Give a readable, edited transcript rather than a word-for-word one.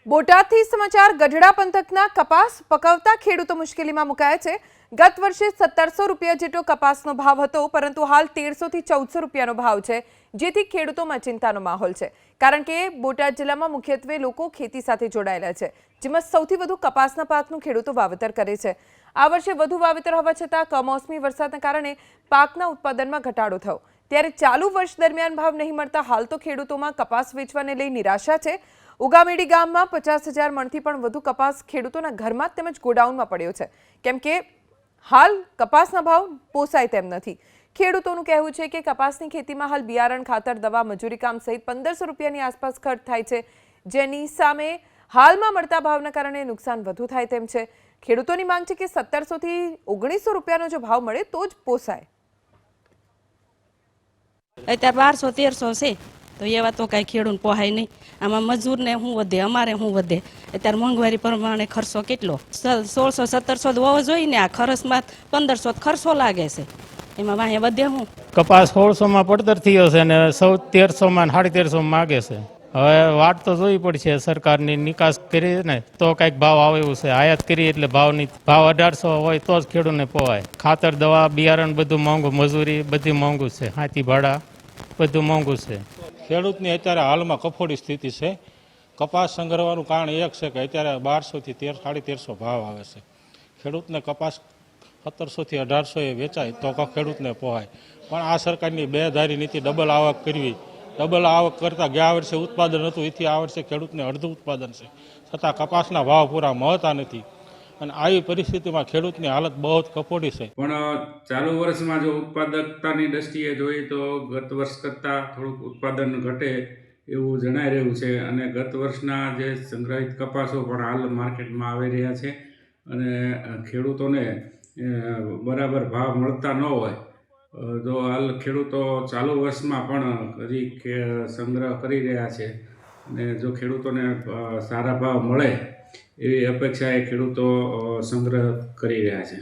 બોટાદથી સમાચાર ગઢડા પંથકના કપાસ પકવતા ખેડૂતો મુશ્કેલીમાં મુકાયા છે। ગત વર્ષે 1700 રૂપિયા જેટલો કપાસનો ભાવ હતો, પરંતુ હાલ 1300 થી 1400 રૂપિયાનો ભાવ છે, જેથી ખેડૂતોમાં ચિંતાનો માહોલ છે। કારણ કે બોટાદ જિલ્લામાં મુખ્યત્વે લોકો ખેતી સાથે જોડાયેલા છે, જેમાં સૌથી વધુ કપાસના પાકનું ખેડૂતો વાવેતર કરે છે। આ વર્ષે વધુ વાવેતર હોવા છતાં કમોસમી વરસાદના કારણે પાકના ઉત્પાદનમાં ઘટાડો થયો, ત્યારે ચાલુ વર્ષ દરમિયાન ભાવ નહીં મળતા હાલ તો ખેડૂતોમાં કપાસ વેચવાને લઈ નિરાશા છે। ઉગામેડી ગામમાં 50,000 મણથી પણ વધુ કપાસ ખેડૂતોના ઘરમાં તેમજ ગોડાઉનમાં પડ્યો છે, કેમ કે હાલ કપાસના ભાવ પોસાય તેમ નથી। ખેડૂતોનું કહેવું છે કે કપાસની ખેતીમાં હાલ બિયારણ, ખાતર, દવા, મજૂરી કામ સહિત 1500 રૂપિયાની આસપાસ ખર્ચ થાય છે, જેની સામે હાલમાં મળતા ભાવના કારણે નુકસાન વધુ થાય તેમ છે। ખેડૂતોની માંગ છે કે 1700 થી 1900 રૂપિયાનો જો ભાવ મળે તો જ પોસાય। અત્યારે 1200-1300 છે તો એવા તો કાંઈ ખેડૂત પોહાય નહીં। આમાં મજૂરને શું વધે, અમારે શું વધે? અત્યારે મોંઘવારી પ્રમાણે ખર્ચો કેટલો 1600-1700 હોવો જોઈએ ને, આ ખર્ચમાં 1500 ખર્ચો લાગે છે, એમાં વાંહે વધે શું? કપાસ 1600 પડતર થયો છે અને 1300 1350 માગે છે। હવે વાટ તો જોવી પડશે, સરકારની નિકાસ કરી ને તો કંઈક ભાવ આવે એવું છે। આયાત કરી એટલે ભાવ 1800 હોય તો જ ખેડૂતને પોવાય। ખાતર, દવા, બિયારણ બધું મોંઘું, મજૂરી બધી મોંઘું છે, હાથી ભાડા બધું મોંઘું છે। ખેડૂતની અત્યારે હાલમાં કફોડી સ્થિતિ છે। કપાસ સંગ્રહવાનું કારણ એક છે કે અત્યારે 1200 થી 1350 ભાવ આવે છે। ખેડૂતને કપાસ 1700 થી 1800 એ વેચાય તો ખેડૂતને પોહાય, પણ આ સરકારની બેધારી નીતિ ડબલ આવક કરવી, ડબલ આવક કરતાં ગયા વર્ષે ઉત્પાદન હતું એથી આ વર્ષે ખેડૂતને અડધું ઉત્પાદન છે, છતાં કપાસના ભાવ પૂરા મળતા નથી અને આવી પરિસ્થિતિમાં ખેડૂતની હાલત બહુ જ કફોડી છે। પણ ચાલુ વર્ષમાં જો ઉત્પાદકતાની દ્રષ્ટિએ જોઈએ તો ગત વર્ષ કરતાં થોડુંક ઉત્પાદન ઘટે એવું જણાઈ રહ્યું છે અને ગત વર્ષના જે સંગ્રહિત કપાસો પણ હાલ માર્કેટમાં આવી રહ્યા છે અને ખેડૂતોને બરાબર ભાવ મળતા ન હોય તો હાલ ખેડૂતો ચાલુ વર્ષમાં પણ હજી સંગ્રહ કરી રહ્યા છે અને જો ખેડૂતોને સારા ભાવ મળે એવી અપેક્ષાએ ખેડૂતો સંગ્રહ કરી રહ્યા છે।